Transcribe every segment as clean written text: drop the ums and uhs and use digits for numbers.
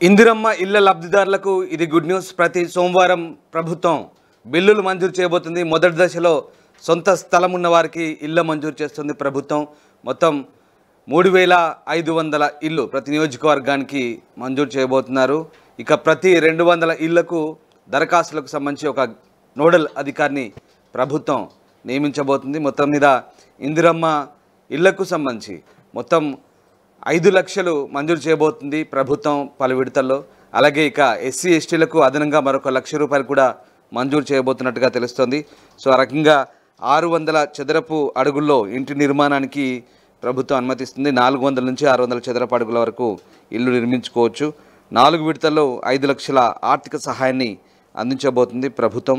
ఇందిరమ్మ ఇళ్ల లబ్ధిదారులకు ఇది గుడ్ న్యూస్. ప్రతి సోమవారం ప్రభుత్వం బిల్లులు మంజూరు చేయబోతుంది. మొదటి దశలో సొంత స్థలం ఉన్న వారికి ఇళ్ల మంజూరు చేస్తుంది ప్రభుత్వం. మొత్తం 3500 ఇళ్ళు ప్రతి నియోజకవర్గానికి మంజూరు చేయబోతున్నారు. ఇక ప్రతి 200 ఇళ్లకు దరఖాస్తులకు సంబంధించి ఒక నోడల్ అధికారిని ప్రభుత్వం నియమించబోతుంది. మొత్తం మీద ఇందిరమ్మ ఇళ్లకు సంబంధించి మొత్తం 5 లక్షలు మంజూరు చేయబోతుంది ప్రభుత్వం పలు విడతల్లో. అలాగే ఇక ఎస్సీ ఎస్టీలకు అదనంగా మరొక 1 లక్ష రూపాయలు కూడా మంజూరు చేయబోతున్నట్టుగా తెలుస్తోంది. సో ఆ రకంగా 600 చదరపు అడుగుల్లో ఇంటి నిర్మాణానికి ప్రభుత్వం అనుమతిస్తుంది. 400 నుంచి 600 చదరపు అడుగుల వరకు ఇల్లు నిర్మించుకోవచ్చు. 4 విడతల్లో 5 లక్షల ఆర్థిక సహాయాన్ని అందించబోతుంది ప్రభుత్వం.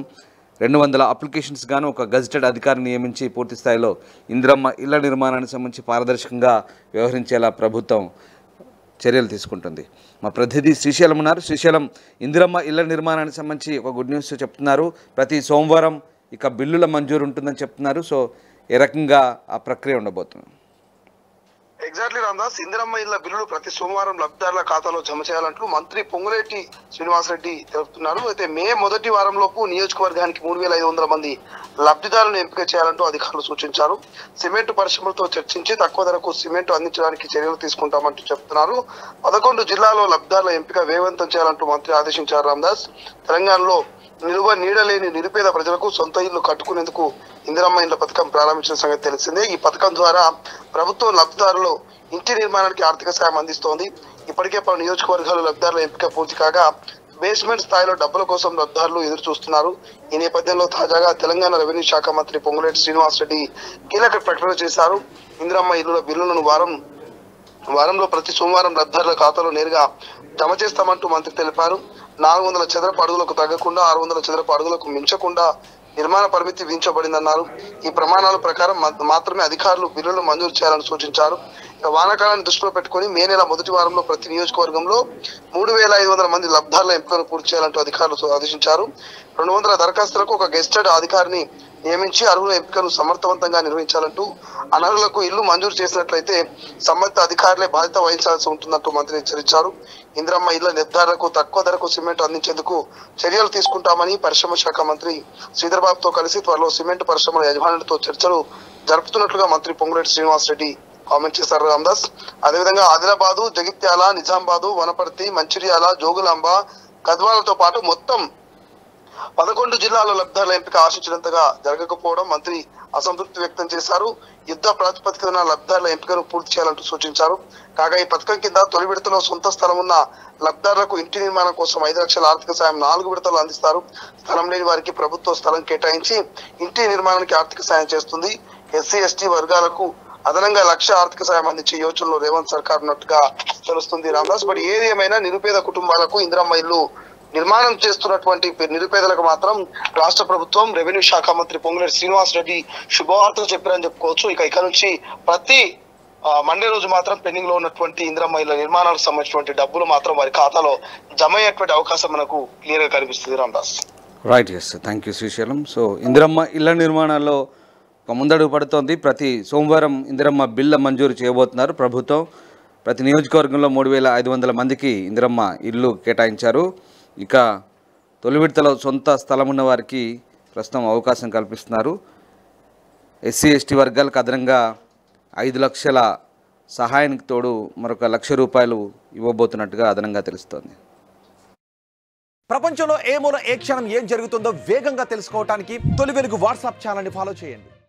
200 అప్లికేషన్స్ గాను ఒక గజిటెడ్ అధికారిని నియమించి పూర్తి స్థాయిలో ఇందిరమ్మ ఇళ్ల నిర్మాణానికి సంబంధించి పారదర్శకంగా వ్యవహరించేలా ప్రభుత్వం చర్యలు తీసుకుంటుంది. మా ప్రతినిధి శ్రీశైలం ఉన్నారు. శ్రీశైలం, ఇందిరమ్మ ఇళ్ల నిర్మాణానికి సంబంధించి ఒక గుడ్ న్యూస్ చెప్తున్నారు. ప్రతి సోమవారం ఇక బిల్లుల మంజూరు ఉంటుందని చెప్తున్నారు. సో ఏ రకంగా ఆ ప్రక్రియ ఉండబోతుంది? ఎగ్జాక్ట్లీ రామదాస్, ఇందిరమ్మ ఇళ్ల బిల్లులు ప్రతి సోమవారం లబ్ధిదారుల ఖాతాలో జమ చేయాలంటూ మంత్రి పొంగులేటి శ్రీనివాసరెడ్డి తెలుపుతున్నారు. అయితే మే మొదటి వారంలోపు నియోజకవర్గానికి 3500 మంది లబ్ధిదారులను ఎంపిక చేయాలంటూ అధికారులు సూచించారు. సిమెంట్ పరిశ్రమలతో చర్చించి తక్కువ ధరకు సిమెంట్ అందించడానికి చర్యలు తీసుకుంటామంటూ చెప్తున్నారు. 11 జిల్లాల్లో లబ్ధిదారుల ఎంపిక వేగవంతం చేయాలంటూ మంత్రి ఆదేశించారు. రామదాస్, తెలంగాణలో నీడలేని నిరుపేద ప్రజలకు సొంత ఇల్లు కట్టుకునేందుకు ఇందిరమ్మ ఇళ్ల పథకం ప్రారంభించిన సంగతి తెలిసిందే. ఈ పథకం ద్వారా ప్రభుత్వం లబ్ధిదారులు ఇంటి నిర్మాణానికి ఆర్థిక సాయం అందిస్తోంది. ఇప్పటికే పలు నియోజకవర్గాలు లబ్ధిదారుల ఎంపిక పూర్తి కాగా బేస్మెంట్ స్థాయిలో డబ్బుల కోసం లబ్ధిదారులు ఎదురు చూస్తున్నారు. ఈ నేపథ్యంలో తాజాగా తెలంగాణ రెవెన్యూ శాఖ మంత్రి పొంగులేటి శ్రీనివాసరెడ్డి కీలక ప్రకటన చేశారు. ఇందిరమ్మ ఇళ్ల బిల్లులను వారంలో ప్రతి సోమవారం లబ్ధిదారుల ఖాతాలో నేరుగా జమ చేస్తామంటూ మంత్రి తెలిపారు. 400 చదరపు అడుగులకు తగ్గకుండా 600 చదరపు అడుగులకు మించకుండా నిర్మాణ పరిమితి విధించబడిందన్నారు. ఈ ప్రమాణాల ప్రకారం మాత్రమే అధికారులు బిల్లులు మంజూరు చేయాలని సూచించారు. వానాకాలాన్ని దృష్టిలో పెట్టుకుని మే నెల మొదటి వారంలో ప్రతి నియోజకవర్గంలో 3500 మంది లబ్ధిదారుల ఎంపికను పూర్తి చేయాలంటూ అధికారులు ఆదేశించారు. 200 దరఖాస్తులకు ఒక గెస్టెడ్ అధికారిని నియమించి అర్హుల ఎంపికను సమర్థవంతంగా నిర్వహించాలంటూ, అనర్హులకు ఇల్లు మంజూరు చేసినట్లయితే సంబంధిత అధికారులే బాధ్యత వహించాల్సి ఉంటుందంటూ మంత్రి హెచ్చరించారు. ఇందిరమ్మ ఇళ్ల నిర్ధారణకు తక్కువ ధరకు సిమెంట్ అందించేందుకు చర్యలు తీసుకుంటామని పరిశ్రమ శాఖ మంత్రి శ్రీధర్ బాబుతో కలిసి త్వరలో సిమెంట్ పరిశ్రమల యజమానులతో చర్చలు జరుపుతున్నట్లుగా మంత్రి పొంగులేటి శ్రీనివాసరెడ్డి కామెంట్ చేశారు. రామదాస్, అదేవిధంగా ఆదిలాబాదు, జగిత్యాల, నిజామాబాదు, వనపర్తి, మంచిర్యాల, జోగులాంబ, గద్వాలతో పాటు మొత్తం 11 జిల్లాల్లో లబ్ధిదారుల ఎంపిక ఆశించినంతగా జరగకపోవడం మంత్రి అసంతృప్తి వ్యక్తం చేశారు. యుద్ధ ప్రాతిపదికన లబ్ధిదారుల ఎంపికను పూర్తి చేయాలంటూ సూచించారు. కాగా ఈ పథకం కింద తొలి విడతలో సొంత స్థలం ఉన్న లబ్ధిదారులకు ఇంటి నిర్మాణం కోసం 5 లక్షల ఆర్థిక సాయం 4 విడతలు అందిస్తారు. స్థలం లేని వారికి ప్రభుత్వం స్థలం కేటాయించి ఇంటి నిర్మాణానికి ఆర్థిక సాయం చేస్తుంది. ఎస్సీ ఎస్టీ వర్గాలకు అదనంగా 1 లక్ష ఆర్థిక సాయం అందించే యోచనలో రేవంత్ సర్కార్ ఉన్నట్టుగా తెలుస్తుంది. రామదాస్, బట్ ఏది ఏమైనా నిరుపేద కుటుంబాలకు ఇందిరమ్మ ఇల్లు నిర్మాణం చేస్తున్నటువంటి నిరుపేదలకు మాత్రం రాష్ట్ర ప్రభుత్వం, రెవెన్యూ శాఖ మంత్రి పొంగులేటి శ్రీనివాసరెడ్డి శుభవార్తలు చెప్పారని చెప్పుకోవచ్చు. ఇక నుంచి ప్రతి మండే రోజు మాత్రం పెండింగ్ లో ఉన్నటువంటి ఇందిరమ్మ ఇళ్ల నిర్మాణాలకు సంబంధించినటువంటి డబ్బులు మాత్రం వారి ఖాతాలో జమ అయ్యేటువంటి అవకాశం మనకు క్లియర్ గా కనిపిస్తుంది. Ramdas, right, yes, thank you Srisailam. So Indiramma ఇళ్ల నిర్మాణాల్లో ఒక ముందడుగు పడుతోంది. ప్రతి సోమవారం ఇందిరమ్మ బిల్ల మంజూరు చేయబోతున్నారు ప్రభుత్వం. ప్రతి నియోజకవర్గంలో 3500 మందికి ఇందిరమ్మ ఇల్లు కేటాయించారు. ఇక తొలి విడతలో సొంత స్థలం ఉన్న వారికి ప్రస్తుతం అవకాశం కల్పిస్తున్నారు. ఎస్సీ ఎస్టీ వర్గాలకు అదనంగా 5 లక్షల సహాయానికి తోడు మరొక 1 లక్ష రూపాయలు ఇవ్వబోతున్నట్టుగా అదనంగా తెలుస్తోంది. ప్రపంచంలో ఏ మూల ఏ క్షణం ఏం జరుగుతుందో వేగంగా తెలుసుకోవడానికి తొలి వెలుగు వాట్సాప్ ఛానల్ని ఫాలో చేయండి.